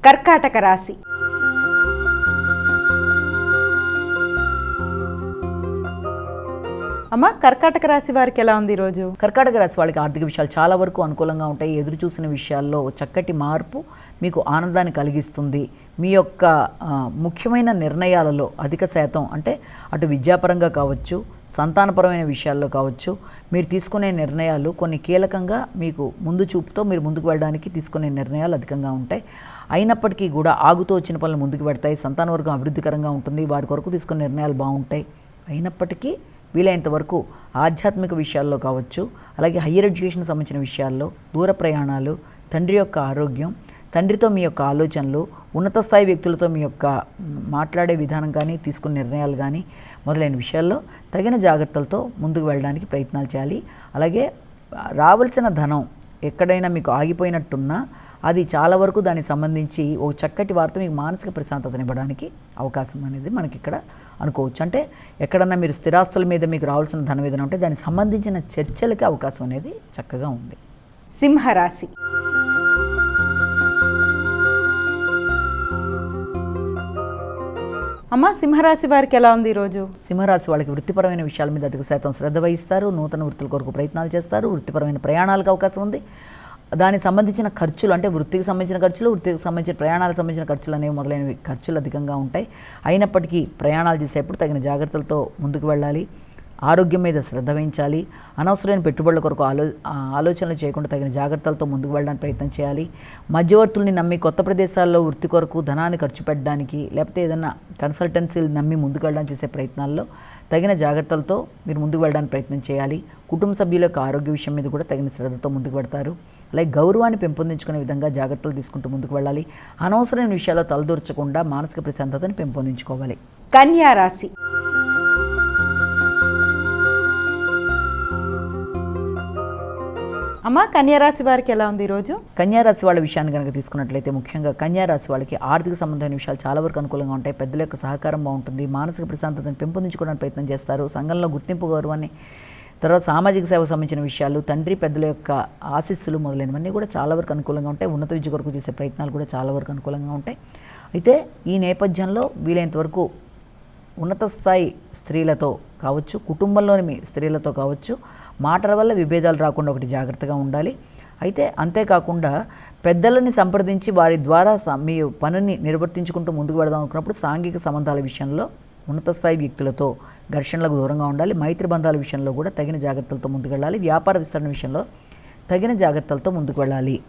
కర్కాటక రాశి. అమ్మ, కర్కాటక రాశి వారికి ఎలా ఉంది ఈరోజు? కర్కాటక రాశి వాళ్ళకి ఆర్థిక విషయాలు చాలా వరకు అనుకూలంగా ఉంటాయి. ఎదురు చూసిన విషయాల్లో చక్కటి మార్పు మీకు ఆనందాన్ని కలిగిస్తుంది. మీ యొక్క ముఖ్యమైన నిర్ణయాలలో అధిక శాతం, అంటే అటు విద్యాపరంగా కావచ్చు, సంతానపరమైన విషయాల్లో కావచ్చు, మీరు తీసుకునే నిర్ణయాలు కొన్ని కీలకంగా మీకు ముందు చూపుతో మీరు ముందుకు వెళ్ళడానికి తీసుకునే నిర్ణయాలు అధికంగా ఉంటాయి. అయినప్పటికీ కూడా ఆగుతూ వచ్చిన పనులు ముందుకు పెడతాయి. సంతాన వర్గం అభివృద్ధికరంగా ఉంటుంది. వారి కొరకు తీసుకునే నిర్ణయాలు బాగుంటాయి. అయినప్పటికీ వీలైనంత వరకు ఆధ్యాత్మిక విషయాల్లో కావచ్చు, అలాగే హయ్యర్ ఎడ్యుకేషన్ సంబంధించిన విషయాల్లో, దూర ప్రయాణాలు, తండ్రి యొక్క ఆరోగ్యం, తండ్రితో మీ యొక్క ఆలోచనలు, ఉన్నత స్థాయి వ్యక్తులతో మీ యొక్క మాట్లాడే విధానం కానీ, తీసుకునే నిర్ణయాలు కానీ మొదలైన విషయాల్లో తగిన జాగ్రత్తలతో ముందుకు వెళ్ళడానికి ప్రయత్నాలు చేయాలి. అలాగే రావాల్సిన ధనం ఎక్కడైనా మీకు ఆగిపోయినట్టున్నా అది చాలా వరకు దానికి సంబంధించి ఒక చక్కటి వార్త మీకు మానసిక ప్రశాంతతనివ్వడానికి అవకాశం అనేది మనకి ఇక్కడ అనుకోవచ్చు. అంటే ఎక్కడన్నా మీరు స్థిరాస్తుల మీద మీకు రావాల్సిన ధనం ఏదైనా ఉంటే దానికి సంబంధించిన చర్చలకి అవకాశం అనేది చక్కగా ఉంది. సింహరాశి. అమ్మ, సింహరాశి వారికి ఎలా ఉంది ఈరోజు? సింహరాశి వాళ్ళకి వృత్తిపరమైన విషయాల మీద అధిక శాతం శ్రద్ధ వహిస్తారు. నూతన వృత్తుల కొరకు ప్రయత్నాలు చేస్తారు. వృత్తిపరమైన ప్రయాణాలకు అవకాశం ఉంది. దానికి సంబంధించిన ఖర్చులు, అంటే వృత్తికి సంబంధించిన ఖర్చులు, వృత్తికి సంబంధించిన ప్రయాణాలకు సంబంధించిన ఖర్చులు అనేవి మొదలైనవి ఖర్చులు అధికంగా ఉంటాయి. అయినప్పటికీ ప్రయాణాలు చేసేప్పుడు తగిన జాగ్రత్తలతో ముందుకు వెళ్ళాలి. ఆరోగ్యం మీద శ్రద్ధ వహించాలి. అనవసరమైన పెట్టుబడుల కొరకు ఆలోచనలు చేయకుండా తగిన జాగ్రత్తలతో ముందుకు వెళ్ళడానికి ప్రయత్నం చేయాలి. మధ్యవర్తుల్ని నమ్మి కొత్త ప్రదేశాల్లో వృత్తి కొరకు ధనాన్ని ఖర్చు పెట్టడానికి, లేకపోతే ఏదైనా కన్సల్టెన్సీలు నమ్మి ముందుకు వెళ్ళడానికి చేసే ప్రయత్నాల్లో తగిన జాగ్రత్తలతో మీరు ముందుకు వెళ్ళడానికి ప్రయత్నం చేయాలి. కుటుంబ సభ్యుల యొక్క ఆరోగ్య విషయం మీద కూడా తగిన శ్రద్ధతో ముందుకు పెడతారు. అలాగే గౌరవాన్ని పెంపొందించుకునే విధంగా జాగ్రత్తలు తీసుకుంటూ ముందుకు వెళ్ళాలి. అనవసరమైన విషయాల్లో తలదూర్చకుండా మానసిక ప్రశాంతతను పెంపొందించుకోవాలి. కన్యా రాశి. అమ్మ, కన్యారాశి వారికి ఎలా ఉంది ఈరోజు? కన్యారాశి వాళ్ళ విషయాన్ని కనుక తీసుకున్నట్లయితే ముఖ్యంగా కన్యారాశి వాళ్ళకి ఆర్థిక సంబంధమైన విషయాలు చాలా వరకు అనుకూలంగా ఉంటాయి. పెద్దల యొక్క సహకారం బాగుంటుంది. మానసిక ప్రశాంతతను పెంపొందించుకోవడానికి ప్రయత్నం చేస్తారు. సంఘంలో గుర్తింపు, గౌరవాన్ని, తర్వాత సామాజిక సేవకు సంబంధించిన విషయాలు, తండ్రి పెద్దల యొక్క ఆశీస్సులు మొదలైనవన్నీ కూడా చాలా వరకు అనుకూలంగా ఉంటాయి. ఉన్నత విద్య కొరకు చేసే ప్రయత్నాలు కూడా చాలా వరకు అనుకూలంగా ఉంటాయి. అయితే ఈ నేపథ్యంలో వీలైనంత వరకు ఉన్నత స్థాయి స్త్రీలతో కావచ్చు, కుటుంబంలోని మీ స్త్రీలతో కావచ్చు, మాటల వల్ల విభేదాలు రాకుండా ఒకటి జాగ్రత్తగా ఉండాలి. అయితే అంతేకాకుండా పెద్దలని సంప్రదించి వారి ద్వారా మీ పనిని నిర్వర్తించుకుంటూ ముందుకు వెళదాం అనుకున్నప్పుడు సాంఘిక సంబంధాల విషయంలో ఉన్నత స్థాయి వ్యక్తులతో ఘర్షణలకు దూరంగా ఉండాలి. మైత్రి బంధాల విషయంలో కూడా తగిన జాగ్రత్తలతో ముందుకు వెళ్ళాలి. వ్యాపార విస్తరణ విషయంలో తగిన జాగ్రత్తలతో ముందుకు వెళ్ళాలి.